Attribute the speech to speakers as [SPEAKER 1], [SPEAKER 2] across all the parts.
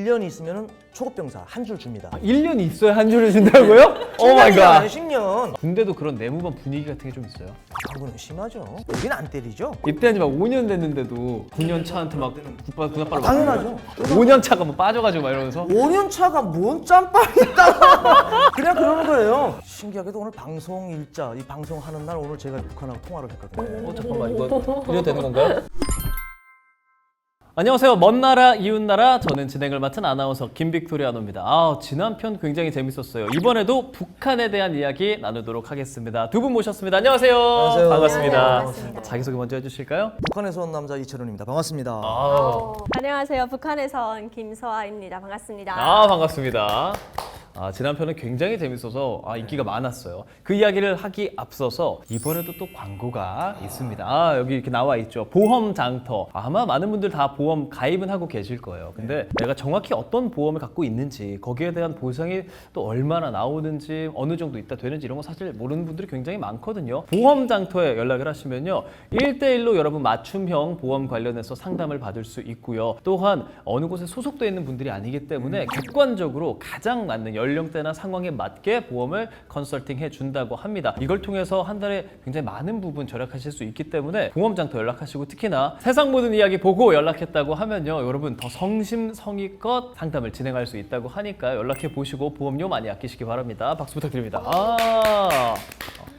[SPEAKER 1] 1년 있으면 초급병사 한 줄 줍니다.
[SPEAKER 2] 1년이 있어야 한 줄을 준다고요? 오 마이 갓.
[SPEAKER 1] 10년.
[SPEAKER 2] 군대도 그런 내무반 분위기 같은 게 좀 있어요.
[SPEAKER 1] 그거는 심하죠. 여긴 안 때리죠.
[SPEAKER 2] 입대한 지 막 5년 됐는데도 9년 차한테 막 군합발로
[SPEAKER 1] 당연하죠.
[SPEAKER 2] 5년 차가 뭐 빠져가지고 막 이러면서
[SPEAKER 1] 5년 차가 뭔 짬밥이 있다. 그냥 그러는 거예요. 신기하게도 오늘 방송 일자, 이 방송하는 날 오늘 제가 북한하고 통화를 했거든요.
[SPEAKER 2] 잠깐만 이거 이래도 되는 건가요? 안녕하세요. 먼 나라 이웃 나라, 저는 진행을 맡은 아나운서 김빅토리아노입니다. 지난 편 굉장히 재밌었어요. 이번에도 북한에 대한 이야기 나누도록 하겠습니다. 두 분 모셨습니다. 안녕하세요.
[SPEAKER 1] 안녕하세요.
[SPEAKER 2] 반갑습니다.
[SPEAKER 3] 안녕하세요. 반갑습니다.
[SPEAKER 2] 자기소개 먼저 해주실까요?
[SPEAKER 1] 북한에서 온 남자 이철훈입니다. 반갑습니다.
[SPEAKER 3] 안녕하세요. 북한에서 온 김서아입니다. 반갑습니다.
[SPEAKER 2] 반갑습니다. 지난 편은 굉장히 재밌어서 인기가 많았어요. 그 이야기를 하기 앞서서 이번에도 또 광고가 있습니다. 여기 이렇게 나와 있죠. 보험 장터. 아마 많은 분들 다 보험 가입은 하고 계실 거예요. 근데 내가 정확히 어떤 보험을 갖고 있는지, 거기에 대한 보상이 또 얼마나 나오는지, 어느 정도 있다 되는지 이런 거 사실 모르는 분들이 굉장히 많거든요. 보험 장터에 연락을 하시면요, 1대1로 여러분 맞춤형 보험 관련해서 상담을 받을 수 있고요. 또한 어느 곳에 소속되어 있는 분들이 아니기 때문에 객관적으로 가장 맞는 연령대나 상황에 맞게 보험을 컨설팅 해준다고 합니다. 이걸 통해서 한 달에 굉장히 많은 부분 절약하실 수 있기 때문에 보험장터 연락하시고, 특히나 세상 모든 이야기 보고 연락했다고 하면요, 여러분 더 성심성의껏 상담을 진행할 수 있다고 하니까 연락해 보시고 보험료 많이 아끼시기 바랍니다. 박수 부탁드립니다.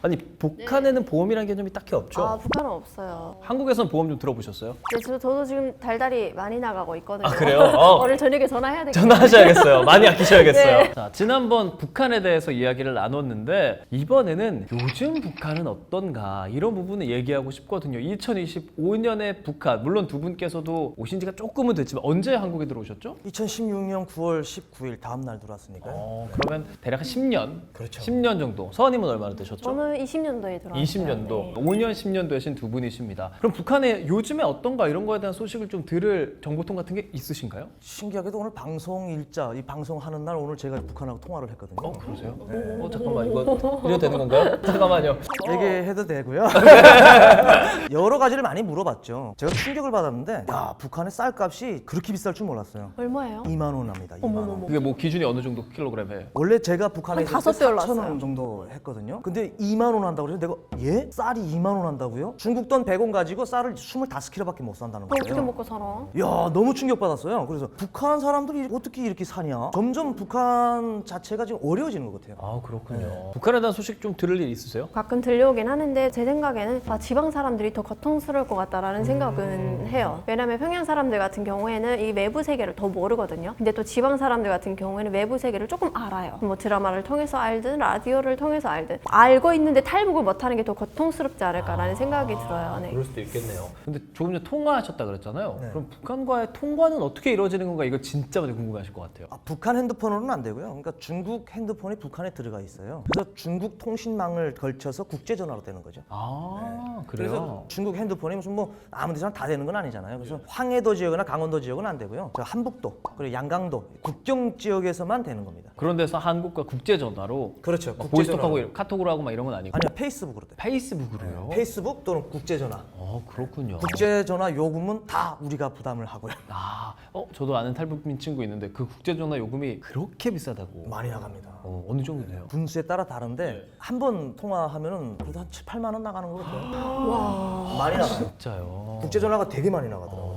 [SPEAKER 2] 아니 북한에는 보험이라는 개념이 딱히 없죠?
[SPEAKER 3] 북한은 없어요.
[SPEAKER 2] 한국에서는 보험 좀 들어보셨어요?
[SPEAKER 3] 네, 저도 지금 달달이 많이 나가고 있거든요.
[SPEAKER 2] 그래요?
[SPEAKER 3] 오늘 저녁에 전화해야 되겠네요.
[SPEAKER 2] 전화하셔야겠어요. 많이 아끼셔야겠어요.
[SPEAKER 3] 네.
[SPEAKER 2] 자, 지난번 북한에 대해서 이야기를 나눴는데 이번에는 요즘 북한은 어떤가 이런 부분을 얘기하고 싶거든요. 2025년의 북한, 물론 두 분께서도 오신 지가 조금은 됐지만 언제 한국에 들어오셨죠?
[SPEAKER 1] 2016년 9월 19일 다음 날 들어왔으니까요.
[SPEAKER 2] 그러면 대략 한 10년?
[SPEAKER 1] 그렇죠.
[SPEAKER 2] 10년 정도. 서아님은 얼마나 되셨죠?
[SPEAKER 3] 저는 20년도에 들어왔어요.
[SPEAKER 2] 20년도,
[SPEAKER 3] 네.
[SPEAKER 2] 5년, 10년도에 신 두 분이십니다. 그럼 북한에 요즘에 어떤가 이런 거에 대한 소식을 좀 들을 정보통 같은 게 있으신가요?
[SPEAKER 1] 신기하게도 오늘 방송 일자, 이 방송하는 날 오늘 제가 북한하고 통화를 했거든요.
[SPEAKER 2] 그러세요? 잠깐만 이거 이래도 되는 건가요? 잠깐만요.
[SPEAKER 1] 얘기해도 되고요. 여러 가지를 많이 물어봤죠. 제가 충격을 받았는데, 야, 북한의 쌀값이 그렇게 비쌀 줄 몰랐어요.
[SPEAKER 3] 얼마예요?
[SPEAKER 1] 2만 원 합니다. 2만 원.
[SPEAKER 2] 그게 뭐 기준이 어느 정도 킬로그램에?
[SPEAKER 1] 원래 제가 북한에 있을 때
[SPEAKER 3] 한 5배
[SPEAKER 1] 4천
[SPEAKER 3] 올랐어요.
[SPEAKER 1] 원 정도 했거든요. 근데 2만 원 한다고 그래서 내가 예? 쌀이 2만 원 한다고요? 중국 돈 100원 가지고 쌀을 25kg밖에 못 산다는
[SPEAKER 3] 그거 어떻게
[SPEAKER 1] 거예요.
[SPEAKER 3] 먹고 살아?
[SPEAKER 1] 야, 너무 충격받았어요. 그래서 북한 사람들이 어떻게 이렇게 사냐? 점점 북한 자체가 지금 어려워지는 것 같아요.
[SPEAKER 2] 그렇군요. 북한에 대한 소식 좀 들을 일 있으세요?
[SPEAKER 3] 가끔 들려오긴 하는데 제 생각에는 지방 사람들이 더 고통스러울 것 같다라는 생각은 해요. 왜냐면 평양 사람들 같은 경우에는 이 외부 세계를 더 모르거든요. 근데 또 지방 사람들 같은 경우에는 외부 세계를 조금 알아요. 뭐 드라마를 통해서 알든 라디오를 통해서 알든 알고 있는데 탈북을 못하는 게 더 고통스럽지 않을까라는 생각이 들어요. 네.
[SPEAKER 2] 그럴 수도 있겠네요. 근데 조금 전에 통화하셨다 그랬잖아요.
[SPEAKER 1] 네.
[SPEAKER 2] 그럼 북한과의 통과는 어떻게 이루어지는 건가? 이거 진짜 많이 궁금하실 것 같아요.
[SPEAKER 1] 북한 핸드폰으로는 안 되고요. 그러니까 중국 핸드폰이 북한에 들어가 있어요. 그래서 중국 통신망을 걸쳐서 국제 전화로 되는 거죠.
[SPEAKER 2] 그래요?
[SPEAKER 1] 그래서 중국 핸드폰이 무슨 뭐 아무 데서나 다 되는 건 아니잖아요. 그래서 황해도 지역이나 강원도 지역은 안 되고요. 저 한북도 그리고 양강도 국경 지역에서만 되는 겁니다.
[SPEAKER 2] 그런 데서 한국과 국제 전화로
[SPEAKER 1] 그렇죠.
[SPEAKER 2] 보이스톡하고 카톡으로 하고 막 이런 건 아니고
[SPEAKER 1] 아니요, 페이스북으로 돼요.
[SPEAKER 2] 페이스북으로요?
[SPEAKER 1] 페이스북 또는 국제 전화.
[SPEAKER 2] 그렇군요.
[SPEAKER 1] 국제 전화 요금은 다 우리가 부담을 하고요.
[SPEAKER 2] 저도 아는 탈북민 친구 있는데 그 국제 전화 요금이 그렇게 비싸다고.
[SPEAKER 1] 많이 나갑니다.
[SPEAKER 2] 어느 정도 돼요?
[SPEAKER 1] 분수에 따라 다른데 한 번 통화하면은 그래도 한 7, 8만 원 나가는 것 같아요. 많이 나가요.
[SPEAKER 2] 진짜요?
[SPEAKER 1] 국제 전화가 되게 많이 나가더라고요.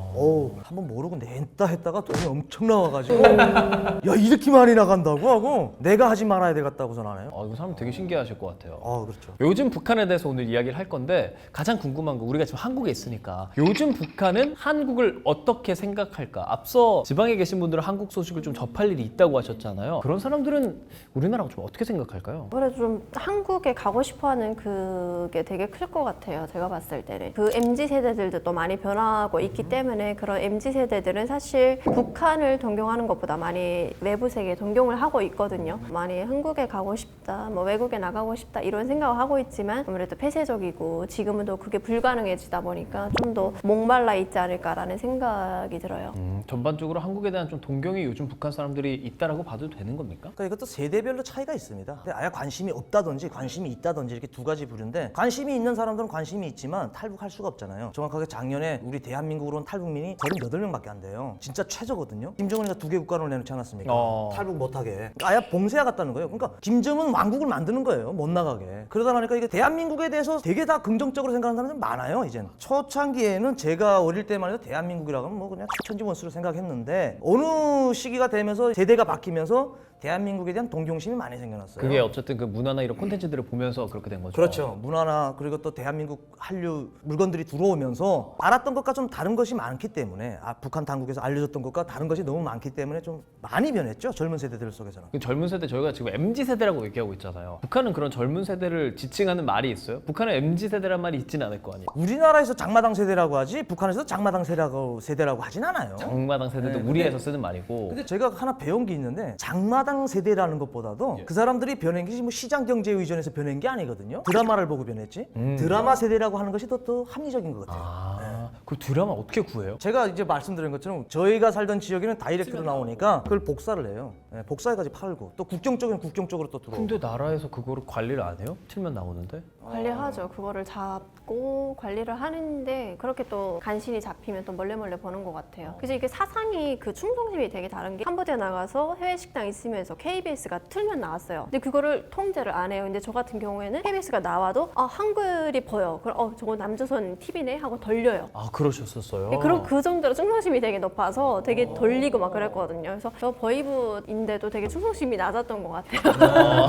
[SPEAKER 1] 한번 모르고 냈다 했다가 돈이 엄청 나와가지고 야, 이렇게 많이 나간다고 하고 내가 하지 말아야 되겠다고 전화해요.
[SPEAKER 2] 이거 사람 되게 신기하실 것 같아요.
[SPEAKER 1] 그렇죠.
[SPEAKER 2] 요즘 북한에 대해서 오늘 이야기를 할 건데 가장 궁금한 거, 우리가 지금 한국에 있으니까 요즘 북한은 한국을 어떻게 생각할까? 앞서 지방에 계신 분들은 한국 소식을 좀 접할 일이 있다고 하셨잖아요. 그런 사람들은 우리나라가 좀 어떻게 생각할까요?
[SPEAKER 3] 그래도 좀 한국에 가고 싶어하는 그게 되게 클 것 같아요. 제가 봤을 때는 그 MZ 세대들도 또 많이 변화하고 있기 때문에 그런 MZ 세대들은 사실 북한을 동경하는 것보다 많이 외부 세계에 동경을 하고 있거든요. 많이 한국에 가고 싶다, 뭐 외국에 나가고 싶다 이런 생각을 하고 있지만 아무래도 폐쇄적이고 지금은 또 그게 불가능해지다 보니까 좀 더 목말라 있지 않을까라는 생각이 들어요.
[SPEAKER 2] 전반적으로 한국에 대한 좀 동경이 요즘 북한 사람들이 있다라고 봐도 되는 겁니까?
[SPEAKER 1] 그러니까 이것도 세대별로 차이가 있습니다. 근데 아예 관심이 없다든지 관심이 있다든지 이렇게 두 가지 부류인데 관심이 있는 사람들은 관심이 있지만 탈북할 수가 없잖아요. 정확하게 작년에 우리 대한민국으로는 탈북 국민이 38명밖에 안 돼요. 진짜 최저거든요. 김정은이가 2개 국가를 내놓지 않았습니까? 탈북 못하게. 아예 봉쇄해 갔다는 거예요. 그러니까 김정은 왕국을 만드는 거예요. 못 나가게. 그러다 보니까 이게 대한민국에 대해서 되게 다 긍정적으로 생각하는 사람들이 많아요. 이제는. 초창기에는 제가 어릴 때만 해도 대한민국이라고 하면 뭐 그냥 천지원수로 생각했는데 어느 시기가 되면서 세대가 바뀌면서 대한민국에 대한 동경심이 많이 생겨났어요.
[SPEAKER 2] 그게 어쨌든 그 문화나 이런 콘텐츠들을 보면서 그렇게 된 거죠.
[SPEAKER 1] 그렇죠. 문화나 그리고 또 대한민국 한류 물건들이 들어오면서 알았던 것과 좀 다른 것이 많기 때문에 북한 당국에서 알려줬던 것과 다른 것이 너무 많기 때문에 좀 많이 변했죠. 젊은 세대들 속에서는.
[SPEAKER 2] 그 젊은 세대 저희가 지금 MZ 세대라고 얘기하고 있잖아요. 북한은 그런 젊은 세대를 지칭하는 말이 있어요? 북한은 MZ 세대란 말이 있지는 않을 거 아니에요.
[SPEAKER 1] 우리나라에서 장마당 세대라고 하지 북한에서 장마당 세대라고 하진 않아요.
[SPEAKER 2] 장마당 세대도 우리에서 쓰는 말이고.
[SPEAKER 1] 근데 제가 하나 배운 게 있는데 장마당 세대라는 것보다도 그 사람들이 변한 게 뭐 시장 경제 의존에서 변한 게 아니거든요. 드라마를 보고 변했지. 드라마 세대라고 하는 것이 더 합리적인 것 같아요.
[SPEAKER 2] 그 드라마 어떻게 구해요?
[SPEAKER 1] 제가 이제 말씀드린 것처럼 저희가 살던 지역에는 다이렉트로 나오니까 그걸 복사를 해요. 복사해가지고 팔고 또 국경 쪽은 국경 쪽으로 또 들어오고.
[SPEAKER 2] 근데 나라에서 그거를 관리를 안 해요? 틀면 나오는데?
[SPEAKER 3] 관리하죠. 그거를 잡고 관리를 하는데 그렇게 또 간신히 잡히면 또 몰래 보는 것 같아요. 그래서 이게 사상이 그 충성심이 되게 다른 게 캄보디아 나가서 해외 식당 있으면서 KBS가 틀면 나왔어요. 근데 그거를 통제를 안 해요. 근데 저 같은 경우에는 KBS가 나와도 한글이 보여. 그럼 저거 남조선 TV네 하고 돌려요.
[SPEAKER 2] 아 그러셨었어요?
[SPEAKER 3] 그럼 그 정도로 충성심이 되게 높아서 되게 돌리고 막 그랬거든요. 그래서 저 보이부인데도 되게 충성심이 낮았던 것 같아요.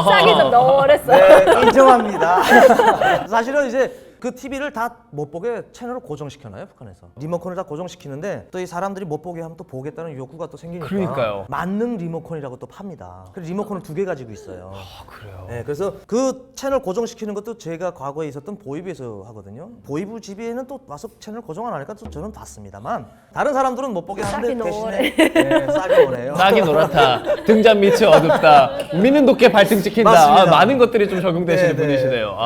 [SPEAKER 3] 싹이 좀 너랬어요.
[SPEAKER 1] 네, 인정합니다. 사실은 이제 그 TV를 다 못 보게 채널을 고정시켜놔요, 북한에서. 리모컨을 다 고정시키는데 또 이 사람들이 못 보게 하면 또 보겠다는 욕구가 또 생기니까.
[SPEAKER 2] 그러니까요.
[SPEAKER 1] 만능 리모컨이라고 또 팝니다. 그래서 리모컨을 2개 가지고 있어요.
[SPEAKER 2] 아 그래요?
[SPEAKER 1] 네, 그래서 그 채널 고정시키는 것도 제가 과거에 있었던 보이부에서 하거든요. 보이부 집에는 또 와서 채널 고정 안 하니까 또 저는 봤습니다.만 다른 사람들은 못 보게 하는데
[SPEAKER 3] 싹이
[SPEAKER 1] 대신에 싹이 오네요.
[SPEAKER 2] 싹이 노랗다. 등잔 밑이 어둡다. 우리는 높게 발등 찍힌다.
[SPEAKER 1] 맞습니다.
[SPEAKER 2] 많은 것들이 좀 적용되시는
[SPEAKER 1] 네, 네.
[SPEAKER 2] 분이시네요.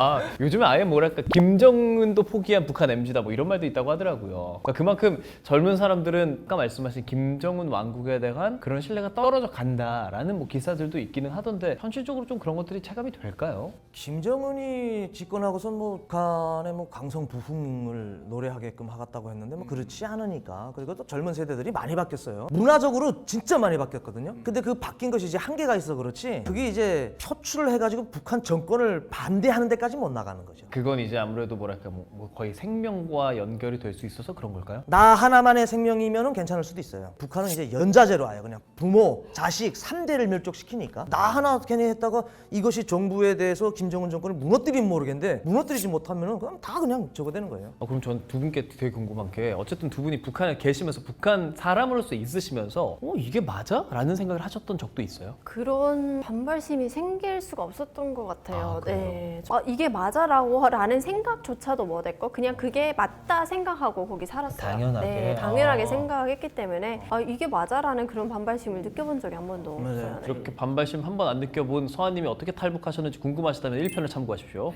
[SPEAKER 2] 요즘에 아예 뭐랄까 김정은도 포기한 북한 MZ다 뭐 이런 말도 있다고 하더라고요. 그러니까 그만큼 젊은 사람들은 아까 말씀하신 김정은 왕국에 대한 그런 신뢰가 떨어져 간다라는 뭐 기사들도 있기는 하던데 현실적으로 좀 그런 것들이 체감이 될까요?
[SPEAKER 1] 김정은이 집권하고서 뭐 북한의 뭐 강성 부흥을 노래하게끔 하겠다고 했는데 뭐 그렇지 않으니까. 그리고 또 젊은 세대들이 많이 바뀌었어요. 문화적으로 진짜 많이 바뀌었거든요. 근데 그 바뀐 것이 이제 한계가 있어 그렇지. 그게 이제 표출을 해가지고 북한 정권을 반대하는 데까지 못 나가는 거죠.
[SPEAKER 2] 그건 이제 아무래도 뭐랄까 뭐 거의 생명과 연결이 될 수 있어서 그런 걸까요?
[SPEAKER 1] 나 하나만의 생명이면은 괜찮을 수도 있어요. 북한은 이제 연자제로 와요. 그냥 부모, 자식 3대를 멸족시키니까 나 하나 괜히 했다가 이것이 정부에 대해서 김정은 정권을 무너뜨리면 모르겠는데 무너뜨리지 못하면은 그냥 저거 되는 거예요.
[SPEAKER 2] 그럼 전 두 분께 되게 궁금한 게 어쨌든 두 분이 북한에 계시면서 북한 사람으로서 있으시면서 이게 맞아? 라는 생각을 하셨던 적도 있어요?
[SPEAKER 3] 그런 반발심이 생길 수가 없었던 것 같아요.
[SPEAKER 2] 그래요?
[SPEAKER 3] 네. 이게 맞아라고 라는 생각조차도 못했고 그냥 그게 맞다 생각하고 거기 살았어요.
[SPEAKER 2] 당연하게.
[SPEAKER 3] 네, 당연하게 생각했기 때문에 이게 맞아라는 그런 반발심을 느껴본 적이 한 번도 없어요. 네.
[SPEAKER 2] 이렇게 반발심 한 번 안 느껴본 서한님이 어떻게 탈북하셨는지 궁금하시다면 1편을 참고하십시오.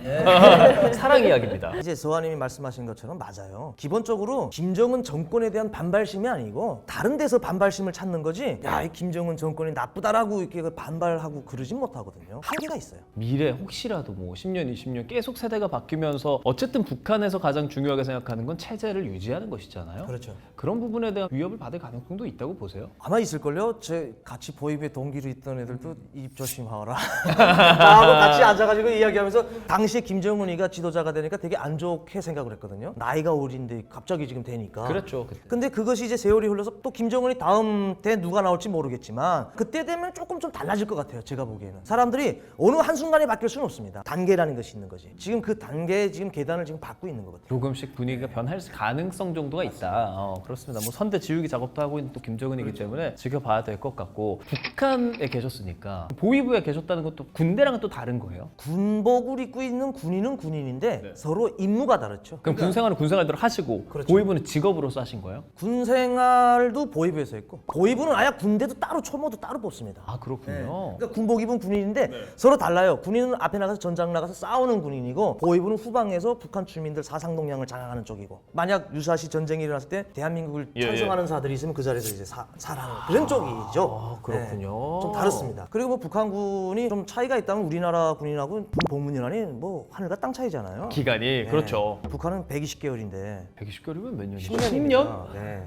[SPEAKER 2] 사랑 이야기입니다.
[SPEAKER 1] 이제 서하님이 말씀하신 것처럼 맞아요. 기본적으로 김정은 정권에 대한 반발심이 아니고 다른 데서 반발심을 찾는 거지. 야, 이 김정은 정권이 나쁘다라고 이렇게 반발하고 그러진 못하거든요. 한계가 있어요.
[SPEAKER 2] 미래 혹시라도 뭐 10년, 20년 계속 세대가 바뀌면서 어쨌든 북한에서 가장 중요하게 생각하는 건 체제를 유지하는 것이잖아요.
[SPEAKER 1] 그렇죠.
[SPEAKER 2] 그런 부분에 대한 위협을 받을 가능성도 있다고 보세요.
[SPEAKER 1] 아마 있을걸요. 제 같이 보이부에 동기로 있던 애들도 입 조심하라 하고 같이 앉아가지고 이야기하면서 당시에 김정은이가 지도자가 되니까 되게 안 좋게 생각을 했거든요. 나이가 어린데 갑자기 지금 되니까.
[SPEAKER 2] 그렇죠. 그때.
[SPEAKER 1] 근데 그것이 이제 세월이 흘러서 또 김정은이 다음 때 누가 나올지 모르겠지만 그때 되면 조금 좀 달라질 것 같아요. 제가 보기에는 사람들이 어느 한순간에 바뀔 수는 없습니다. 단계라는 것이 있는 거지. 지금 그 단계 지금 계단을 지금 밟고 있는 것 같아요.
[SPEAKER 2] 조금씩 분위기가 변할 가능성 정도가 있다. 그렇습니다. 뭐 선대 지우기 작업도 하고 있는 또 김정은이기 때문에 지켜봐야 될 것 같고 북한에 계셨으니까 보위부에 계셨다는 것도 군대랑은 또 다른 거예요.
[SPEAKER 1] 군복을 입고 있는 군인은 군인인데 서로 임무가 다르죠.
[SPEAKER 2] 그럼 군생활은 군생활대로 하시고
[SPEAKER 1] 그렇죠.
[SPEAKER 2] 보위부는 직업으로서 하신 거예요?
[SPEAKER 1] 군 생활도 보위부에서 했고 보위부는 아예 군대도 따로 초모도 따로 없습니다.
[SPEAKER 2] 아 그렇군요.
[SPEAKER 1] 네. 그러니까 군복 입은 군인인데 서로 달라요. 군인은 앞에 나가서 전장 나가서 싸우는 군인이고 보위부는 후방에서 북한 주민들 사상동량을 장악하는 쪽이고 만약 유사시 전쟁이 일어났을 때 대한민국을
[SPEAKER 2] 예,
[SPEAKER 1] 찬성하는 사들이 있으면 그 자리에서 이제 사랑 그런 쪽이죠.
[SPEAKER 2] 아, 그렇군요.
[SPEAKER 1] 좀 다릅니다. 그리고 뭐 북한군이 좀 차이가 있다면 우리나라 군인하고 복무연한이 뭐 하늘과 땅 차이잖아요.
[SPEAKER 2] 기간이 그렇죠.
[SPEAKER 1] 북한은 120개월인데
[SPEAKER 2] 120개월이면 몇 년이죠?
[SPEAKER 1] 10년입니다. 네.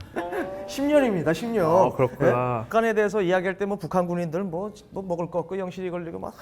[SPEAKER 1] 10년입니다. 10년.
[SPEAKER 2] 아, 그렇구나.
[SPEAKER 1] 북한에 대해서 이야기할 때 뭐 북한 군인들 뭐 먹을 거 없고 영실이 걸리고 막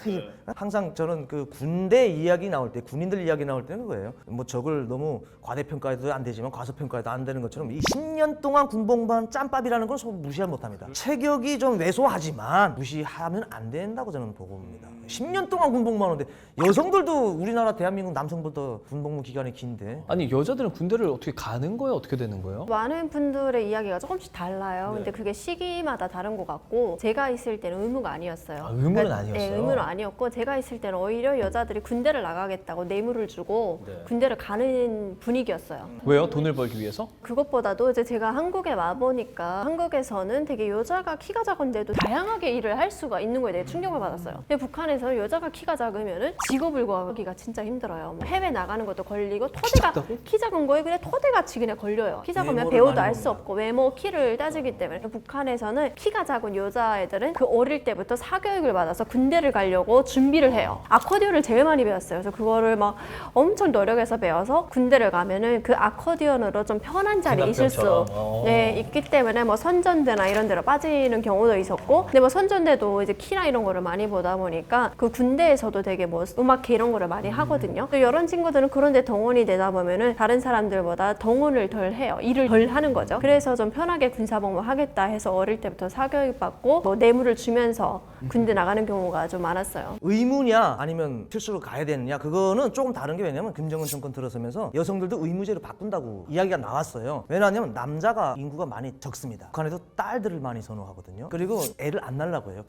[SPEAKER 1] 항상 저는 그 군대 이야기 나올 때 군인들 이야기 나올 때는 그거예요. 뭐 적을 너무 과대평가해도 안 되지만 과소평가해도 안 되는 것처럼 이 10년 동안 군복무한 짬밥이라는 건 무시할 못합니다. 체격이 좀 왜소하지만 무시하면 안 된다고 저는 보고 봅니다. 10년 동안 군복무하는데 여성들도 우리나라 대한민국 남성보다 군복무 기간이 긴데
[SPEAKER 2] 아니 여자들은 군대를 어떻게 가는 거예요? 어떻게 되는 거예요?
[SPEAKER 3] 많은 분들의 이야기가 조금씩 달라요. 근데 그게 시기마다 다른 것 같고 제가 있을 때는 의무가 아니었어요.
[SPEAKER 2] 아, 의무는
[SPEAKER 3] 그러니까,
[SPEAKER 2] 아니었어요?
[SPEAKER 3] 네, 의무는 아니었고 제가 있을 때는 오히려 여자들이 군대를 나가겠다고 뇌물을 주고 군대를 가는 분위기였어요.
[SPEAKER 2] 왜요? 돈을 벌기 위해서?
[SPEAKER 3] 그것보다도 이제 제가 한국에 와 보니까 한국에서는 되게 여자가 키가 작은데도 다양하게 일을 할 수가 있는 거에 대해 충격을 받았어요. 근데 북한에서 여자가 키가 작으면은 직업을 구하기가 진짜 힘들어요. 뭐 해외 나가는 것도 걸리고 토대가 키 작은 거에 그냥 토대같이 그냥 걸려요. 키 작으면
[SPEAKER 1] 외모를
[SPEAKER 3] 배우도
[SPEAKER 1] 많이
[SPEAKER 3] 알 수 없고 외모 키를 따지기 때문에 북한에서는 키가 작은 여자애들은 그 어릴 때부터 사교육을 받아서 군대를 가려고 준비를 해요. 아코디언을 제일 많이 배웠어요. 그래서 그거를 막 엄청 노력해서 배워서 군대를 가면은 그 아코디언으로 좀 편한 자리에 있을 수 네, 있기 때문에 뭐 선전대나 이런 데로 빠지는 경우도 있었고 근데 뭐 선전대도 이제 키나 이런 거를 많이 보다 보니까 그 군대에서도 되게 뭐 음악회 이런 거를 많이 하거든요. 또 이런 친구들은 그런데 동원이 되다 보면은 다른 사람들보다 동원을 덜 해요. 일을 덜 하는 거죠. 그래서 좀 편하게 군사복무 하겠다 해서 어릴 때부터 사교육 받고 뭐 뇌물을 주면서 군대 나가는 경우가 좀 많았어요.
[SPEAKER 1] 의무냐 아니면 필수로 가야 되느냐 그거는 조금 다른 게 왜냐면 김정은 정권 들어서면서 여성들도 의무제로 바꾼다고 이야기가 나왔어요. 왜냐하면 남자가 인구가 많이 적습니다. 북한에도 딸들을 많이 선호하거든요. 그리고 애를 안 낳으려고 해요.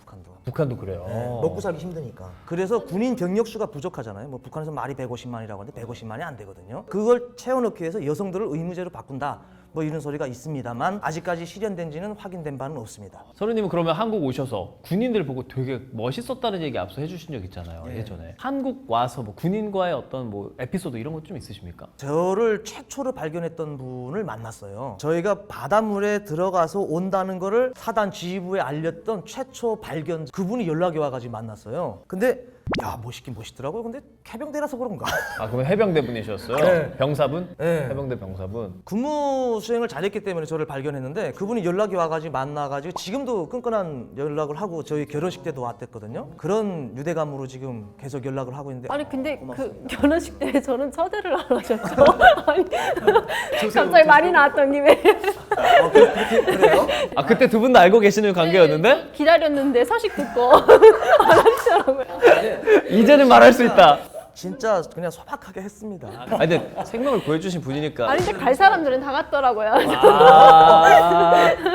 [SPEAKER 2] 북한도 그래요.
[SPEAKER 1] 먹고 살기 힘드니까. 그래서 군인 병력 수가 부족하잖아요. 뭐 북한에서 말이 150만이라고 하는데 150만이 안 되거든요. 그걸 채워넣기 위해서 여성들을 의무제로 바꾼다. 뭐 이런 소리가 있습니다만 아직까지 실현된지는 확인된 바는 없습니다.
[SPEAKER 2] 서른님은 그러면 한국 오셔서 군인들 보고 되게 멋있었다는 얘기 앞서 해주신 적 있잖아요. 예전에 한국 와서 뭐 군인과의 어떤 뭐 에피소드 이런 것 좀 있으십니까?
[SPEAKER 1] 저를 최초로 발견했던 분을 만났어요. 저희가 바닷물에 들어가서 온다는 거를 사단 지휘부에 알렸던 최초 발견 그분이 연락이 와가지고 만났어요. 근데 야 멋있긴 멋있더라고요. 근데 해병대라서 그런가?
[SPEAKER 2] 아 그럼 해병대 분이셨어요?
[SPEAKER 1] 네.
[SPEAKER 2] 병사분?
[SPEAKER 1] 네.
[SPEAKER 2] 해병대 병사분.
[SPEAKER 1] 근무 수행을 잘했기 때문에 저를 발견했는데 그분이 연락이 와가지고 만나가지고 지금도 끈끈한 연락을 하고 저희 결혼식 때도 왔댔거든요. 그런 유대감으로 지금 계속 연락을 하고 있는데
[SPEAKER 3] 아니 근데 그 결혼식 때 저는 초대를 안 하셨죠? 아니 갑자기 말이 나왔던 김에
[SPEAKER 1] 그래요?
[SPEAKER 2] 아 그때 두 분 다 알고 계시는 관계였는데?
[SPEAKER 3] 기다렸는데 소식 듣고 안 하시더라고요.
[SPEAKER 2] 이제는 말할 수 있다.
[SPEAKER 1] 진짜 그냥 소박하게 했습니다.
[SPEAKER 2] 아니 근데 생명을 구해주신 분이니까.
[SPEAKER 3] 아니 근데 갈 사람들은 다 갔더라고요.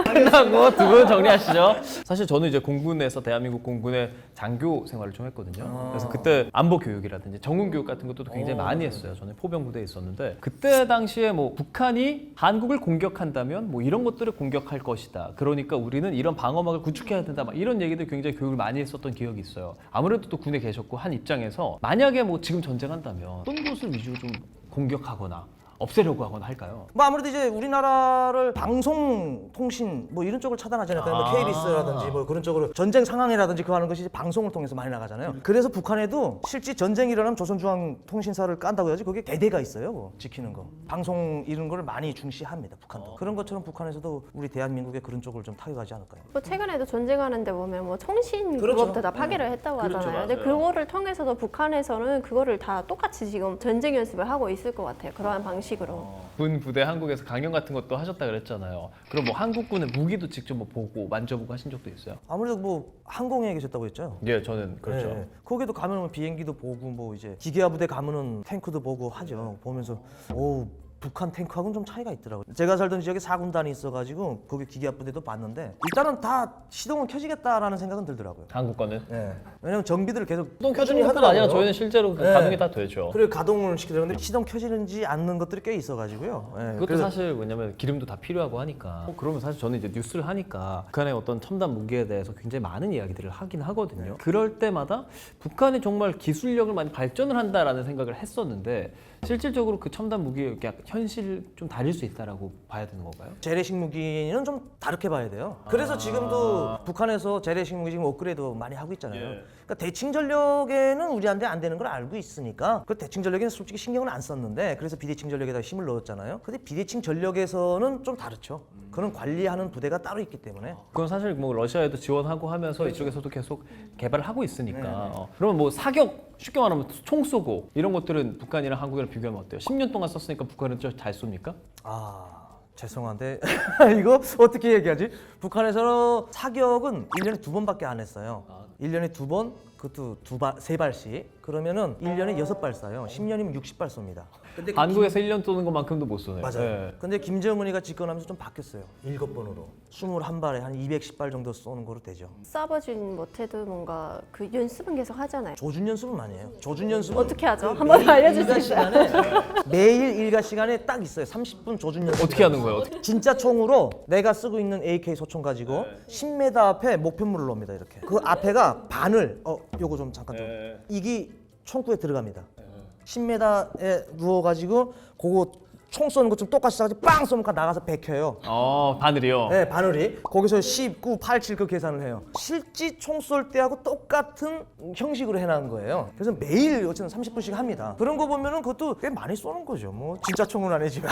[SPEAKER 2] 끝나고 두 분 정리하시죠. 사실 저는 이제 공군에서 대한민국 공군의 장교 생활을 좀 했거든요. 그래서 그때 안보 교육이라든지 정군 교육 같은 것도 굉장히 많이 했어요. 저는 포병부대에 있었는데 그때 당시에 뭐 북한이 한국을 공격한다면 뭐 이런 것들을 공격할 것이다. 그러니까 우리는 이런 방어막을 구축해야 된다. 막 이런 얘기들 굉장히 교육을 많이 했었던 기억이 있어요. 아무래도 또 군에 계셨고 한 입장에서 만약에 뭐 지금 전쟁한다면 어떤 곳을 위주로 좀 공격하거나 없애려고 하거나 할까요?
[SPEAKER 1] 뭐 아무래도 이제 우리나라를 방송, 통신 뭐 이런 쪽을 차단하잖아요. 뭐 KBS라든지 뭐 그런 쪽으로 전쟁 상황이라든지 그거 하는 것이 이제 방송을 통해서 많이 나가잖아요. 그래서 북한에도 실제 전쟁이 일어나면 조선중앙통신사를 깐다고 해야지 거기에 대대가 있어요. 뭐 지키는 거. 방송 이런 걸 많이 중시합니다. 북한도. 그런 것처럼 북한에서도 우리 대한민국에 그런 쪽을 좀 타격하지 않을까요?
[SPEAKER 3] 뭐 최근에도 전쟁하는데 보면 뭐 통신
[SPEAKER 1] 그렇죠.
[SPEAKER 3] 그것도 다 파괴를 했다고 하잖아요. 근데 그거를 통해서도 북한에서는 그거를 다 똑같이 지금 전쟁 연습을 하고 있을 것 같아요. 그러한 방식으로.
[SPEAKER 2] 군 부대 한국에서 강연 같은 것도 하셨다 그랬잖아요. 그럼 뭐 한국군의 무기도 직접 뭐 보고 만져보고 하신 적도 있어요?
[SPEAKER 1] 아무래도 뭐 항공에 계셨다고 했죠.
[SPEAKER 2] 예, 저는 그렇죠.
[SPEAKER 1] 네. 거기도 가면은 비행기도 보고 뭐 이제 기계화 부대 가면은 탱크도 보고 하죠. 보면서 오 북한 탱크하고는 좀 차이가 있더라고요. 제가 살던 지역에 4군단이 있어가지고 거기 기계화 부대도 봤는데 일단은 다 시동은 켜지겠다라는 생각은 들더라고요.
[SPEAKER 2] 한국 거는
[SPEAKER 1] 예. 왜냐면 정비들을 계속
[SPEAKER 2] 시동 켜주는
[SPEAKER 1] 꾸준히
[SPEAKER 2] 것뿐 아니라
[SPEAKER 1] 하더라고요.
[SPEAKER 2] 저희는 실제로
[SPEAKER 1] 네.
[SPEAKER 2] 가동이 다 되죠.
[SPEAKER 1] 그리고 가동을 시키더라고요. 근데 시동 켜지는지 않는 것들이 꽤 있어가지고요. 예.
[SPEAKER 2] 그것도
[SPEAKER 1] 그래서
[SPEAKER 2] 사실 뭐냐면 기름도 다 필요하고 하니까 그러면 사실 저는 이제 뉴스를 하니까 북한의 어떤 첨단 무기에 대해서 굉장히 많은 이야기들을 하긴 하거든요. 그럴 때마다 북한이 정말 기술력을 많이 발전을 한다라는 생각을 했었는데 실질적으로 그 첨단 무기의 현실 좀 다를 수 있다라고 봐야 되는 건가요?
[SPEAKER 1] 재래식 무기는 좀 다르게 봐야 돼요. 그래서 지금도 북한에서 재래식 무기 지금 업그레이드 많이 하고 있잖아요. 그러니까 대칭 전력에는 우리한테 안 되는 걸 알고 있으니까 그 대칭 전력에는 솔직히 신경을 안 썼는데 그래서 비대칭 전력에다 힘을 넣었잖아요. 근데 비대칭 전력에서는 좀 다르죠. 그런 관리하는 부대가 따로 있기 때문에.
[SPEAKER 2] 그건 사실 뭐 러시아에도 지원하고 하면서 이쪽에서도 계속 개발을 하고 있으니까 그러면 뭐 사격 쉽게 말하면 총 쏘고 이런 것들은 북한이랑 한국이랑 비교하면 어때요? 10년 동안 썼으니까 북한은 좀 잘 쏩니까?
[SPEAKER 1] 죄송한데 이거 어떻게 얘기하지? 북한에서는 사격은 1년에 2번밖에 안 했어요. 1년에 2번, 그것도 3발씩. 그러면은 1년에 6발 쏴요. 10년이면 60발 쏩니다. 근데
[SPEAKER 2] 한국에서 1년 쏘는 것만큼도 못 쏘네요.
[SPEAKER 1] 맞아요.
[SPEAKER 2] 네.
[SPEAKER 1] 근데 김정은이가 집권하면서 좀 바뀌었어요. 7번으로. 21발에 한 210발 정도 쏘는 거로 되죠.
[SPEAKER 3] 쏴보진 못해도 뭔가 그 연습은 계속 하잖아요.
[SPEAKER 1] 조준 연습은 많이 해요. 조준 연습은
[SPEAKER 3] 어떻게 하죠? 한번 더 알려줄 수
[SPEAKER 1] 일과
[SPEAKER 3] 있어요?
[SPEAKER 1] 시간에 매일 일과 시간에 딱 있어요. 30분 조준 연습.
[SPEAKER 2] 어떻게 하는 거예요?
[SPEAKER 1] 진짜 총으로 내가 쓰고 있는 AK 소총 가지고 10m 앞에 목표물을 놓습니다. 이렇게. 그 앞에가 바늘. 요거 좀 잠깐 좀. 이게 총구에 들어갑니다. 10m에 누워가지고 그거 총 쏘는 것 좀 똑같이 싸가지고 빵 쏘면 나가서 베켜요.
[SPEAKER 2] 바늘이요?
[SPEAKER 1] 네, 바늘이. 거기서 19, 87 그 계산을 해요. 실제 총 쏠 때하고 똑같은 형식으로 해놓은 거예요. 그래서 매일 어쨌든 30분씩 합니다. 그런 거 보면은 그것도 꽤 많이 쏘는 거죠. 뭐 진짜 총은 아니지만.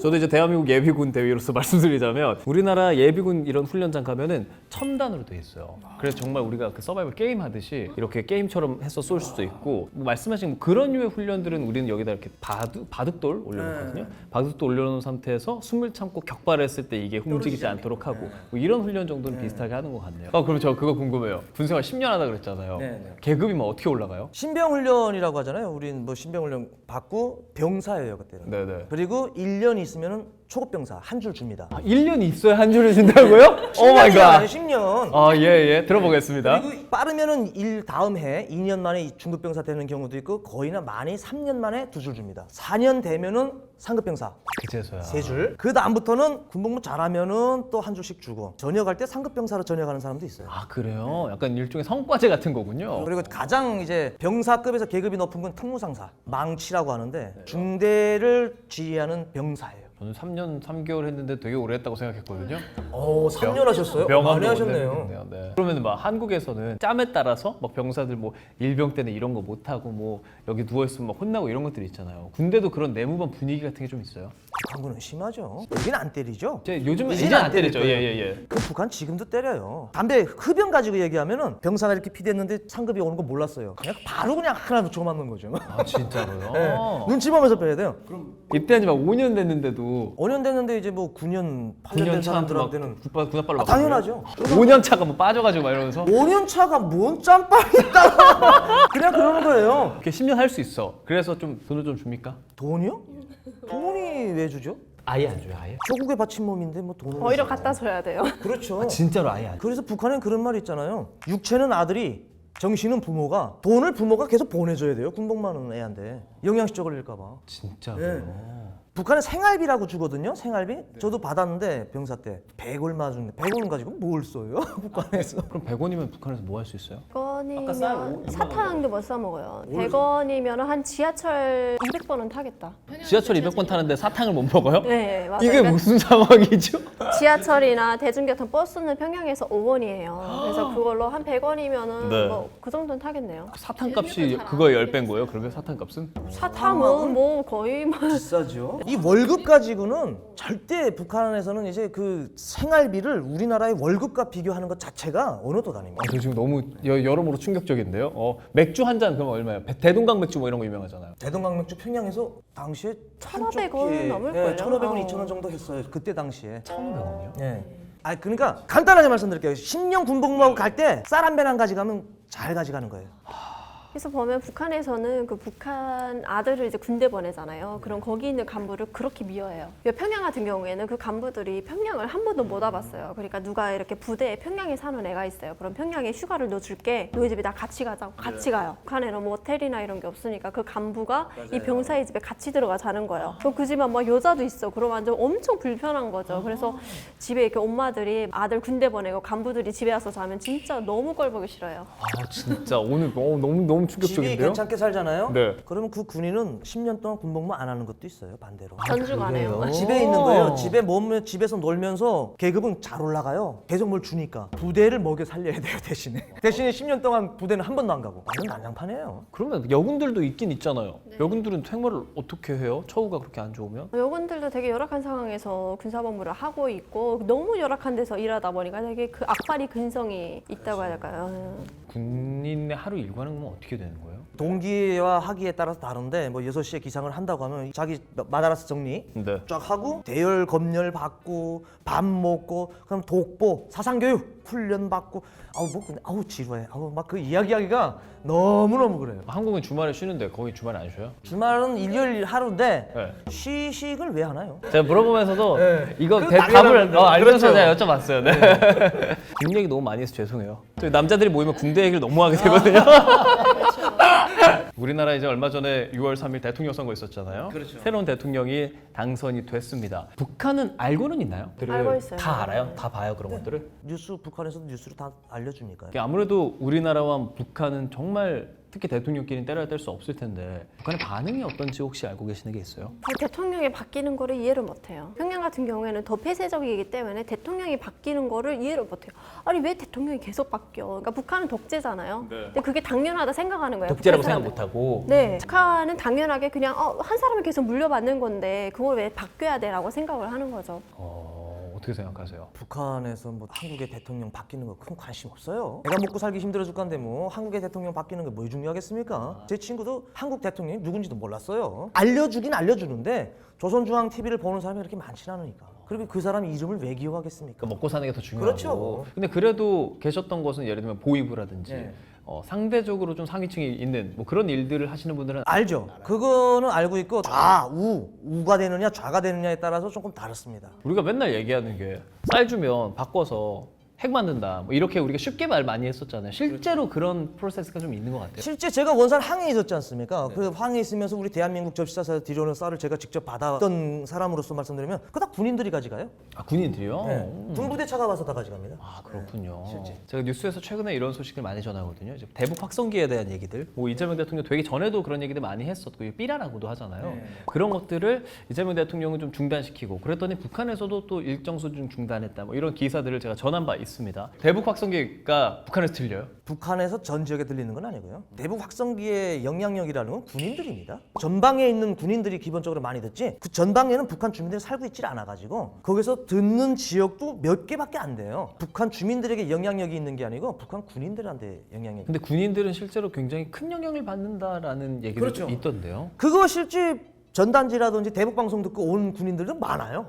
[SPEAKER 2] 저도 이제 대한민국 예비군 대위로서 말씀드리자면 우리나라 예비군 이런 훈련장 가면은 첨단으로 돼 있어요. 그래서 정말 우리가 그 서바이벌 게임 하듯이 이렇게 게임처럼 해서 쏠 수도 있고 뭐 말씀하신 뭐 그런 류의 훈련들은 우리는 여기다 이렇게 바둑돌 올려놓거든요. 바둑돌 올려놓은 상태에서 숨을 참고 격발했을 때 이게 움직이지 않도록 하고 뭐 이런 훈련 정도는 비슷하게 하는 것 같네요. 그럼 저 그거 궁금해요. 군생활 10년 하다 그랬잖아요.
[SPEAKER 1] 네.
[SPEAKER 2] 계급이 뭐 어떻게 올라가요?
[SPEAKER 1] 신병훈련이라고 하잖아요. 우린 뭐 신병훈련 받고 병사예요 그때는.
[SPEAKER 2] 네네.
[SPEAKER 1] 그리고 1년 있으면은 초급병사 한 줄 줍니다.
[SPEAKER 2] 1년 있어야 한 줄을 준다고요? 오 마이 갓.
[SPEAKER 1] 10년.
[SPEAKER 2] 예. 들어보겠습니다.
[SPEAKER 1] 그리고 빠르면은 다음 해 2년 만에 중급병사 되는 경우도 있고 거의나 많이 3년 만에 2줄 줍니다. 4년 되면은 상급병사
[SPEAKER 2] 그제서야.
[SPEAKER 1] 3줄. 그 다음부터는 군복무 잘하면은 또 한 줄씩 주고 전역할 때 상급병사로 전역하는 사람도 있어요.
[SPEAKER 2] 아 그래요? 약간 일종의 성과제 같은 거군요.
[SPEAKER 1] 그리고 가장 이제 병사급에서 계급이 높은 건 특무상사, 망치라고 하는데 중대를 지휘하는 병사예요.
[SPEAKER 2] 저는 3년 3개월 했는데 되게 오래 했다고 생각했거든요.
[SPEAKER 1] 3년 하셨어요? 많이 하셨네요.
[SPEAKER 2] 네. 그러면 막 한국에서는 짬에 따라서 막 병사들 뭐 일병 때는 이런 거 못 하고 뭐 여기 누워 있으면 막 혼나고 이런 것들이 있잖아요. 군대도 그런 내무반 분위기 같은 게 좀 있어요.
[SPEAKER 1] 북한군은 심하죠. 여기는 안 때리죠.
[SPEAKER 2] 요즘은
[SPEAKER 1] 이제는
[SPEAKER 2] 이제
[SPEAKER 1] 안
[SPEAKER 2] 안 때리죠.
[SPEAKER 1] 때릴
[SPEAKER 2] 예.
[SPEAKER 1] 그 북한 지금도 때려요. 담배 흡연 가지고 얘기하면은 병사가 이렇게 피대했는데 상급이 오는 거 몰랐어요. 그냥 바로 그냥 하나 줘 맞는 거죠.
[SPEAKER 2] 아 진짜로요?
[SPEAKER 1] 네. 눈치 보면서 빼야 돼요.
[SPEAKER 2] 입대한 지 막 5년 됐는데도
[SPEAKER 1] 5년 됐는데 이제 뭐 9년, 8년
[SPEAKER 2] 9년
[SPEAKER 1] 된
[SPEAKER 2] 차
[SPEAKER 1] 사람들한테는
[SPEAKER 2] 군합발로 막
[SPEAKER 1] 당연하죠.
[SPEAKER 2] 5년 차가 뭐 빠져가지고 막 이러면서
[SPEAKER 1] 5년 차가 뭔 짬밥이 있다. 그냥 그러는 거예요.
[SPEAKER 2] 이렇게 10년 할 수 있어. 그래서 좀 돈을 좀 줍니까?
[SPEAKER 1] 돈이요? 돈이 왜 주죠?
[SPEAKER 2] 아예 안 줘요, 아예?
[SPEAKER 1] 조국에 바친 몸인데 뭐 돈을
[SPEAKER 3] 오히려
[SPEAKER 1] 주죠.
[SPEAKER 3] 갖다 줘야 돼요.
[SPEAKER 1] 그렇죠.
[SPEAKER 2] 진짜로 아예 안 줘.
[SPEAKER 1] 그래서 북한엔 그런 말이 있잖아요. 육체는 아들이, 정신은 부모가, 돈을 부모가 계속 보내줘야 돼요. 군복 많은 애한테 영양실조 걸릴까 봐.
[SPEAKER 2] 진짜로요?
[SPEAKER 1] 북한은 생활비라고 주거든요. 생활비. 저도 받았는데 병사 때 100 얼마 주는데 100원 가지고 뭘 써요? 북한에서.
[SPEAKER 2] 그럼 100원이면 북한에서 뭐 할 수 있어요?
[SPEAKER 3] 100원이면 사탕도 못 사 먹어요. 100원이면 한 지하철 200번은 타겠다.
[SPEAKER 2] 지하철 200번 타는데 사탕을 못 먹어요?
[SPEAKER 3] 네, 맞아요.
[SPEAKER 2] 이게
[SPEAKER 3] 그러니까
[SPEAKER 2] 무슨 상황이죠?
[SPEAKER 3] 지하철이나 대중교통 버스는 평양에서 5원이에요. 그래서 그걸로 한 100원이면은
[SPEAKER 2] 네.
[SPEAKER 3] 뭐 그 정도는 타겠네요.
[SPEAKER 2] 사탕값이 그거의 10배인 거예요? 그러면 사탕값은?
[SPEAKER 3] 사탕은 뭐 거의 뭐
[SPEAKER 1] 비싸죠. 이 월급 가지고는 절대 북한에서는 이제 그 생활비를 우리나라의 월급과 비교하는 것 자체가 언어도 아닙니다.
[SPEAKER 2] 저 지금 너무 여러모로 충격적인데요. 맥주 한 잔 그러면 얼마예요? 대동강 맥주 뭐 이런 거 유명하잖아요.
[SPEAKER 1] 대동강맥주 평양에서 당시에
[SPEAKER 3] 1,500원 넘을걸요?
[SPEAKER 1] 1,500원, 2,000원 정도 했어요. 그때 당시에.
[SPEAKER 2] 1,500원이요?
[SPEAKER 1] 예. 아 그러니까 간단하게 말씀드릴게요. 10년 군복무하고 갈 때 쌀 한 배랑 가져가면 잘 가져가는 거예요.
[SPEAKER 3] 그래서 보면 북한에서는 그 북한 아들을 이제 군대 보내잖아요. 그럼 거기 있는 간부를 그렇게 미워해요. 평양 같은 경우에는 그 간부들이 평양을 한 번도 못 와봤어요. 그러니까 누가 이렇게 부대에 평양에 사는 애가 있어요. 그럼 평양에 휴가를 넣어줄게. 너희 집에 나 같이 가자고. 같이 가요. 북한에는 뭐 호텔이나 이런 게 없으니까 그 간부가 이 병사의 집에 같이 들어가 자는 거예요. 그럼 그 집에 막 여자도 있어. 그러면 완전 엄청 불편한 거죠. 그래서 집에 이렇게 엄마들이 아들 군대 보내고 간부들이 집에 와서 자면 진짜 너무 꼴보기 싫어요.
[SPEAKER 2] 아 진짜 오늘 너무
[SPEAKER 1] 집이
[SPEAKER 2] 충격적인데요?
[SPEAKER 1] 괜찮게 살잖아요.
[SPEAKER 2] 네.
[SPEAKER 1] 그러면 그 군인은 10년 동안 군복무 안 하는 것도 있어요. 반대로.
[SPEAKER 3] 전주가 안 해요.
[SPEAKER 1] 집에 있는 거예요. 집에서 놀면서 계급은 잘 올라가요. 계속 뭘 주니까 부대를 먹여 살려야 돼요. 대신에 10년 동안 부대는 한 번도 안 가고 완전 난장판이에요.
[SPEAKER 2] 그러면 여군들도 있긴 있잖아요. 여군들은 생활을 어떻게 해요? 처우가 그렇게 안 좋으면?
[SPEAKER 3] 여군들도 되게 열악한 상황에서 군사복무를 하고 있고 너무 열악한 데서 일하다 보니까 되게 그 악바리 근성이 있다고 해야 될까요?
[SPEAKER 2] 군인의 하루 일과는 뭐 어떻게 되는 거예요?
[SPEAKER 1] 동기와 학기에 따라서 다른데 뭐 6시에 기상을 한다고 하면 자기 마다라스 정리
[SPEAKER 2] 네.
[SPEAKER 1] 쫙 하고 대열 검열 받고 밥 먹고 그럼 독보 사상교육 훈련 받고 지루해 막 그 이야기하기가 너무너무 그래요.
[SPEAKER 2] 한국은 주말에 쉬는데 거기 주말에 안 쉬어요?
[SPEAKER 1] 주말은 일요일 하루인데
[SPEAKER 2] 네.
[SPEAKER 1] 시식을 왜 하나요?
[SPEAKER 2] 제가 물어보면서도
[SPEAKER 1] 네.
[SPEAKER 2] 이거
[SPEAKER 1] 그거
[SPEAKER 2] 답을
[SPEAKER 1] 당연한데.
[SPEAKER 2] 알면서
[SPEAKER 1] 그렇죠.
[SPEAKER 2] 제가 여쭤봤어요. 네. 군 얘기 너무 많이 해서 죄송해요. 저희 남자들이 모이면 군대 얘기를 너무 하게 되거든요. 우리나라 이제 얼마 전에 6월 3일 대통령 선거 있었잖아요.
[SPEAKER 1] 그렇죠.
[SPEAKER 2] 새로운 대통령이 당선이 됐습니다. 북한은 알고는 있나요?
[SPEAKER 3] 알고 있어요.
[SPEAKER 2] 다 알아요? 다 봐요 그런 것들을?
[SPEAKER 1] 북한에서도 뉴스를 다 알려주니까요.
[SPEAKER 2] 아무래도 우리나라와 북한은 정말 특히 대통령끼리는 때려야 뗄 수 없을 텐데 북한의 반응이 어떤지 혹시 알고 계시는 게 있어요?
[SPEAKER 3] 대통령이 바뀌는 거를 이해를 못해요. 평양 같은 경우에는 더 폐쇄적이기 때문에 대통령이 바뀌는 거를 이해를 못해요. 아니 왜 대통령이 계속 바뀌어? 그러니까 북한은 독재잖아요.
[SPEAKER 2] 네.
[SPEAKER 3] 근데 그게 당연하다 생각하는 거예요.
[SPEAKER 2] 독재라고
[SPEAKER 3] 북한
[SPEAKER 2] 생각
[SPEAKER 3] 사람들은.
[SPEAKER 2] 못하고
[SPEAKER 3] 네, 북한은 당연하게 그냥 한 사람을 계속 물려받는 건데 그걸 왜 바뀌어야 돼라고 생각을 하는 거죠.
[SPEAKER 2] 어떻게 생각하세요?
[SPEAKER 1] 북한에서 뭐 한국의 대통령 바뀌는 거 큰 관심 없어요. 내가 먹고 살기 힘들어 죽 건데 뭐 한국의 대통령 바뀌는 게 뭐 중요하겠습니까? 제 친구도 한국 대통령이 누군지도 몰랐어요. 알려주긴 알려주는데 조선중앙 TV를 보는 사람이 그렇게 많지는 않으니까. 그리고 그 사람 이름을 왜 기억하겠습니까?
[SPEAKER 2] 그러니까 먹고 사는 게 더 중요하고.
[SPEAKER 1] 그렇죠.
[SPEAKER 2] 근데 그래도 계셨던 것은 예를 들면 보위부라든지
[SPEAKER 1] 네.
[SPEAKER 2] 상대적으로 좀 상위층이 있는 뭐 그런 일들을 하시는 분들은
[SPEAKER 1] 알죠. 그거는 알고 있고 우가 되느냐 좌가 되느냐에 따라서 조금 다릅니다.
[SPEAKER 2] 우리가 맨날 얘기하는 게 쌀 주면 바꿔서 핵 만든다 뭐 이렇게 우리가 쉽게 말 많이 했었잖아요. 실제로 그런 프로세스가 좀 있는 것 같아요.
[SPEAKER 1] 실제 제가 원산 항해 있었지 않습니까? 그 항해 있으면서 우리 대한민국 접시사에서 들여오는 쌀을 제가 직접 받았던 사람으로서 말씀드리면 그거 다 군인들이 가져가요.
[SPEAKER 2] 아 군인들이요?
[SPEAKER 1] 네. 군부대차가 와서 다 가져갑니다.
[SPEAKER 2] 아 그렇군요.
[SPEAKER 1] 실제.
[SPEAKER 2] 제가 뉴스에서 최근에 이런 소식을 많이 전하거든요. 이제 대북 확성기에 대한 얘기들. 뭐 이재명 대통령 되기 전에도 그런 얘기들 많이 했었고 삐라라고도 하잖아요.
[SPEAKER 1] 네.
[SPEAKER 2] 그런 것들을 이재명 대통령은 좀 중단시키고 그랬더니 북한에서도 또 일정 수준 중단했다. 뭐 이런 기사들을 제가 전한 바 있습니다. 대북 확성기가 북한에서 들려요?
[SPEAKER 1] 북한에서 전 지역에 들리는 건 아니고요. 대북 확성기의 영향력이라는 건 군인들입니다. 전방에 있는 군인들이 기본적으로 많이 듣지 그 전방에는 북한 주민들이 살고 있질 않아가지고 거기서 듣는 지역도 몇 개밖에 안 돼요. 북한 주민들에게 영향력이 있는 게 아니고 북한 군인들한테 영향력이.
[SPEAKER 2] 근데 군인들은 실제로 굉장히 큰 영향을 받는다라는 얘기도
[SPEAKER 1] 그렇죠.
[SPEAKER 2] 있던데요.
[SPEAKER 1] 그거 실제 전단지라든지 대북 방송 듣고 온 군인들도 많아요.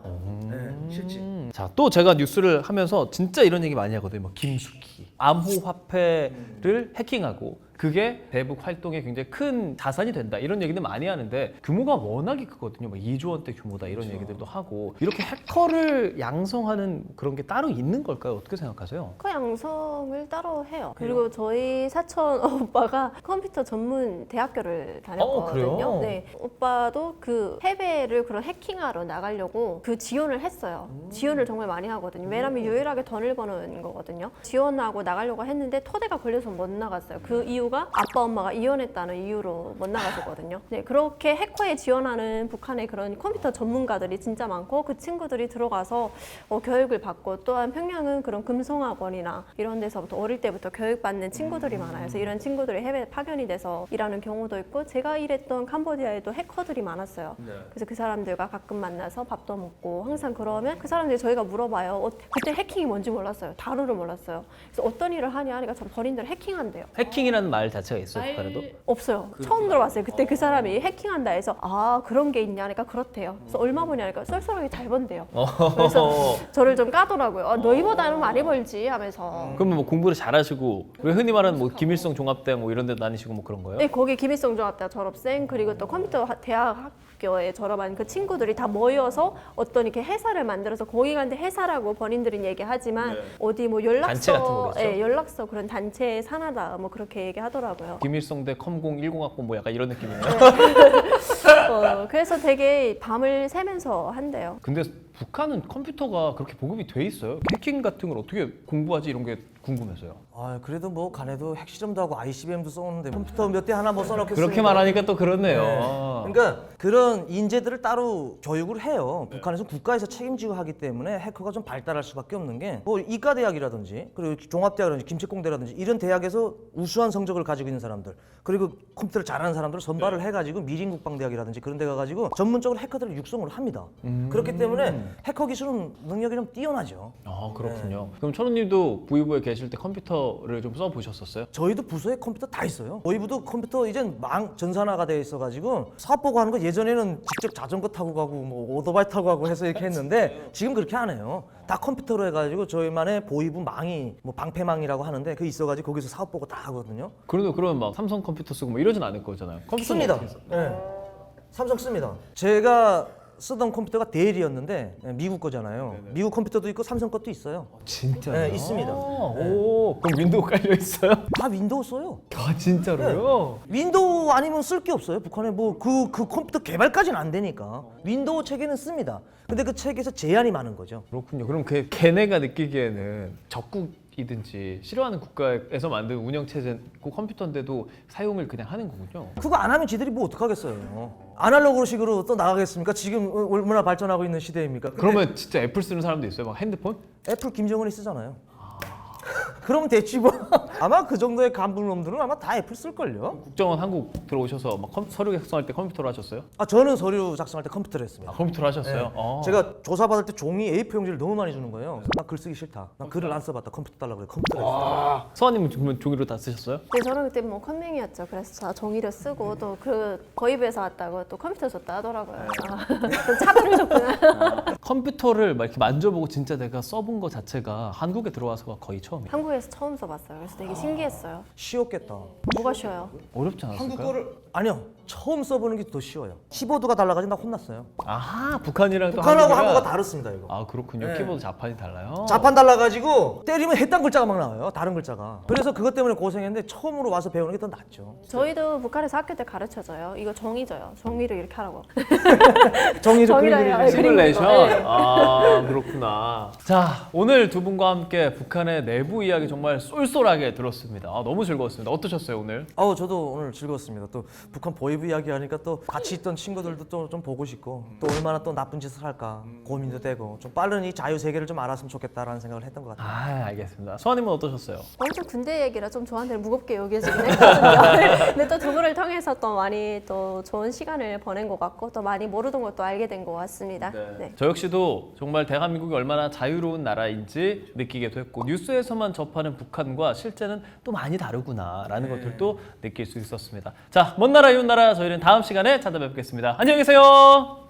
[SPEAKER 1] 네, 실제.
[SPEAKER 2] 자, 또 제가 뉴스를 하면서 진짜 이런 얘기 많이 하거든요. 뭐 김숙희, 암호화폐를 해킹하고 그게 대북 활동에 굉장히 큰 자산이 된다 이런 얘기들 많이 하는데 규모가 워낙에 크거든요. 뭐 2조 원대 규모다 이런 얘기들도 하고 이렇게 해커를 양성하는 그런 게 따로 있는 걸까요? 어떻게 생각하세요?
[SPEAKER 3] 그 양성을 따로 해요. 그리고 저희 사촌 오빠가 컴퓨터 전문 대학교를 다녔거든요.
[SPEAKER 2] 그래요?
[SPEAKER 3] 네, 오빠도 그 해외를 그런 해킹하러 나가려고 그 지원을 했어요. 지원을 정말 많이 하거든요. 왜냐면 유일하게 돈을 버는 거거든요. 지원하고 나가려고 했는데 토대가 걸려서 못 나갔어요. 그 이유가 아빠 엄마가 이혼했다는 이유로 못 나가셨거든요. 네, 그렇게 해커에 지원하는 북한의 그런 컴퓨터 전문가들이 진짜 많고 그 친구들이 들어가서 교육을 받고 또한 평양은 그런 금성학원이나 이런 데서부터 어릴 때부터 교육받는 친구들이 많아요. 그래서 이런 친구들이 해외 파견이 돼서 일하는 경우도 있고 제가 일했던 캄보디아에도 해커들이 많았어요. 그래서 그 사람들과 가끔 만나서 밥도 먹고 항상 그러면 그 사람들이 저희가 물어봐요. 그때 해킹이 뭔지 몰랐어요. 단어를 몰랐어요. 그래서 어떤 일을 하냐 하니까 전 버린들 해킹한대요.
[SPEAKER 2] 해킹이라는 말 자체가 있어요, 북한에도?
[SPEAKER 3] 없어요. 처음 들어봤어요. 그때 그 사람이 해킹한다 해서 아 그런 게 있냐니까 그렇대요. 그래서 얼마 버냐니까 쏠쏠하게 잘 번대요. 그래서 저를 좀 까더라고요. 너희보다는 많이 벌지 하면서.
[SPEAKER 2] 그러면 뭐 공부를 잘하시고 왜 흔히 말하는 뭐 김일성 종합대 뭐 이런 데 다니시고 뭐 그런 거예요?
[SPEAKER 3] 네, 거기 김일성 종합대 졸업생 그리고 또 컴퓨터 대학 학교에 졸업한 그 친구들이 다 모여서 어떤 이렇게 회사를 만들어서 거기 가는데 회사라고 본인들은 얘기하지만 어디 뭐
[SPEAKER 2] 단체 같은
[SPEAKER 3] 연락서,
[SPEAKER 2] 거겠죠?
[SPEAKER 3] 예, 연락서 그런 단체의 산하다 뭐 그렇게 얘기하더라고요.
[SPEAKER 2] 김일성대 컴공 10학번 뭐 약간 이런 느낌이네요.
[SPEAKER 3] 그래서 되게 밤을 새면서 한대요.
[SPEAKER 2] 근데 북한은 컴퓨터가 그렇게 보급이 돼 있어요? 해킹 같은 걸 어떻게 공부하지 이런 게 궁금해서요.
[SPEAKER 1] 아 그래도 뭐 간에도 핵실험도 하고 ICBM도 써놓는데 컴퓨터 몇 대 하나 뭐 써놓겠어요.
[SPEAKER 2] 그렇게 말하니까 또 그렇네요.
[SPEAKER 1] 그러니까 그런 인재들을 따로 교육을 해요. 북한에서 국가에서 책임지고 하기 때문에 해커가 좀 발달할 수밖에 없는 게 뭐 이과대학이라든지 그리고 종합대학이라든지 김책공대라든지 이런 대학에서 우수한 성적을 가지고 있는 사람들 그리고 컴퓨터를 잘하는 사람들을 선발을 해가지고 미림국방대학이라든지 그런 데 가가지고 전문적으로 해커들을 육성을 합니다. 그렇기 때문에 해커 기술은 능력이 좀 뛰어나죠.
[SPEAKER 2] 아 그렇군요. 그럼 천우님도 부의부에 계실 때 컴퓨터를 좀 써보셨었어요?
[SPEAKER 1] 저희도 부서에 컴퓨터 다 있어요. 저희부도 컴퓨터 이젠 전산화가 돼 있어가지고 사업 보고 하는 거 예전에는 직접 자전거 타고 가고 뭐 오토바이 타고 가고 해서 이렇게 했는데 지금 그렇게 안 해요. 다 컴퓨터로 해가지고 저희만의 보이부 망이 뭐 방패망이라고 하는데 그 있어가지고 거기서 사업 보고 다 하거든요.
[SPEAKER 2] 그러면 막 삼성 컴퓨터 쓰고 뭐 이러진 않을 거잖아요. 컴퓨터
[SPEAKER 1] 씁니다. 네. 삼성 씁니다. 제가 쓰던 컴퓨터가 데일이었는데 미국 거잖아요. 미국 컴퓨터도 있고 삼성 것도 있어요.
[SPEAKER 2] 진짜요?
[SPEAKER 1] 네, 있습니다.
[SPEAKER 2] 오, 그럼 윈도우 깔려 있어요?
[SPEAKER 1] 다 윈도우 써요.
[SPEAKER 2] 아 진짜로요?
[SPEAKER 1] 윈도우 아니면 쓸 게 없어요. 북한에 뭐 그 컴퓨터 개발까지는 안 되니까 윈도우 체계는 씁니다. 근데 그 체계에서 제한이 많은 거죠.
[SPEAKER 2] 그렇군요. 그럼 걔네가 느끼기에는 적국이든지 싫어하는 국가에서 만든 운영 체제고 컴퓨터인데도 사용을 그냥 하는 거군요.
[SPEAKER 1] 그거 안 하면 지들이 뭐 어떡하겠어요. 아날로그식으로 또 나가겠습니까? 지금 얼마나 발전하고 있는 시대입니까? 근데
[SPEAKER 2] 그러면 진짜 애플 쓰는 사람도 있어요? 막 핸드폰?
[SPEAKER 1] 애플 김정은이 쓰잖아요. 그러면 됐지 뭐. 아마 그 정도의 간부놈들은 아마 다 애플 쓸걸요.
[SPEAKER 2] 국정원 한국 들어오셔서 막 서류 작성할 때 컴퓨터로 하셨어요?
[SPEAKER 1] 아 저는 서류 작성할 때 컴퓨터로 했습니다.
[SPEAKER 2] 아, 컴퓨터로 하셨어요?
[SPEAKER 1] 네.
[SPEAKER 2] 아.
[SPEAKER 1] 제가 조사받을 때 종이 A4 용지를 너무 많이 주는 거예요. 나 글 쓰기 싫다. 나 글을 안 써봤다. 컴퓨터 달라고 그래. 컴퓨터로 했어.
[SPEAKER 2] 서아님은 그러면 종이로 다 쓰셨어요?
[SPEAKER 3] 네, 저는 그때 뭐 컴맹이었죠. 그래서 저 종이를 쓰고 또 그 거입에서 왔다고 또 컴퓨터 줬다 하더라고요. 좀 차별을 줬구나.
[SPEAKER 2] 컴퓨터를 막 이렇게 만져보고 진짜 내가 써본 거 자체가 한국에 들어와서가 거의 처음이에요.
[SPEAKER 3] 한국에서 처음 써봤어요. 그래서 되게 신기했어요.
[SPEAKER 1] 쉬웠겠다.
[SPEAKER 3] 뭐가 쉬워요?
[SPEAKER 2] 어렵지 않았을까요?
[SPEAKER 1] 한국 거를 아니요. 처음 써보는 게 더 쉬워요. 키보드가 달라가지고 나 혼났어요.
[SPEAKER 2] 아하, 북한이랑 또
[SPEAKER 1] 북한하고
[SPEAKER 2] 한국이랑-
[SPEAKER 1] 한국가 다르습니다 이거.
[SPEAKER 2] 아 그렇군요.
[SPEAKER 1] 네.
[SPEAKER 2] 키보드 자판이 달라요.
[SPEAKER 1] 자판 달라가지고 때리면 했던 글자가 막 나와요. 다른 글자가. 그래서 그것 때문에 고생했는데 처음으로 와서 배우는 게 더 낫죠.
[SPEAKER 3] 저희도 북한에서 학교 때 가르쳐줘요. 이거 종이져요. 종이를 이렇게 하라고.
[SPEAKER 1] 정의를
[SPEAKER 3] 정의를
[SPEAKER 1] 그림
[SPEAKER 3] 해요.
[SPEAKER 1] 그리듯이.
[SPEAKER 2] 시뮬레이션?
[SPEAKER 3] 네.
[SPEAKER 2] 아 그렇구나. 자 오늘 두 분과 함께 북한의 내부 이야기 정말 쏠쏠하게 들었습니다. 아, 너무 즐거웠습니다. 어떠셨어요 오늘?
[SPEAKER 1] 저도 오늘 즐거웠습니다. 또 북한 보이브 이야기하니까 또 같이 있던 친구들도 또 좀 보고 싶고 또 얼마나 또 나쁜 짓을 할까 고민도 되고 좀 빠른 이 자유 세계를 좀 알았으면 좋겠다라는 생각을 했던 것 같아요.
[SPEAKER 2] 아 알겠습니다. 서아님은 어떠셨어요?
[SPEAKER 3] 엄청 군대 얘기라 좀 저한테는 무겁게 여겨지긴 했거든요. 근데 또 두 분을 통해서 또 많이 또 좋은 시간을 보낸 것 같고 또 많이 모르던 것도 알게 된 것 같습니다. 네.
[SPEAKER 2] 저 역시도 정말 대한민국이 얼마나 자유로운 나라인지 느끼게도 했고 뉴스에서만 접하는 북한과 실제는 또 많이 다르구나라는 것들도 느낄 수 있었습니다. 자, 먼 나라 이웃 나라 저희는 다음 시간에 찾아뵙겠습니다. 안녕히 계세요.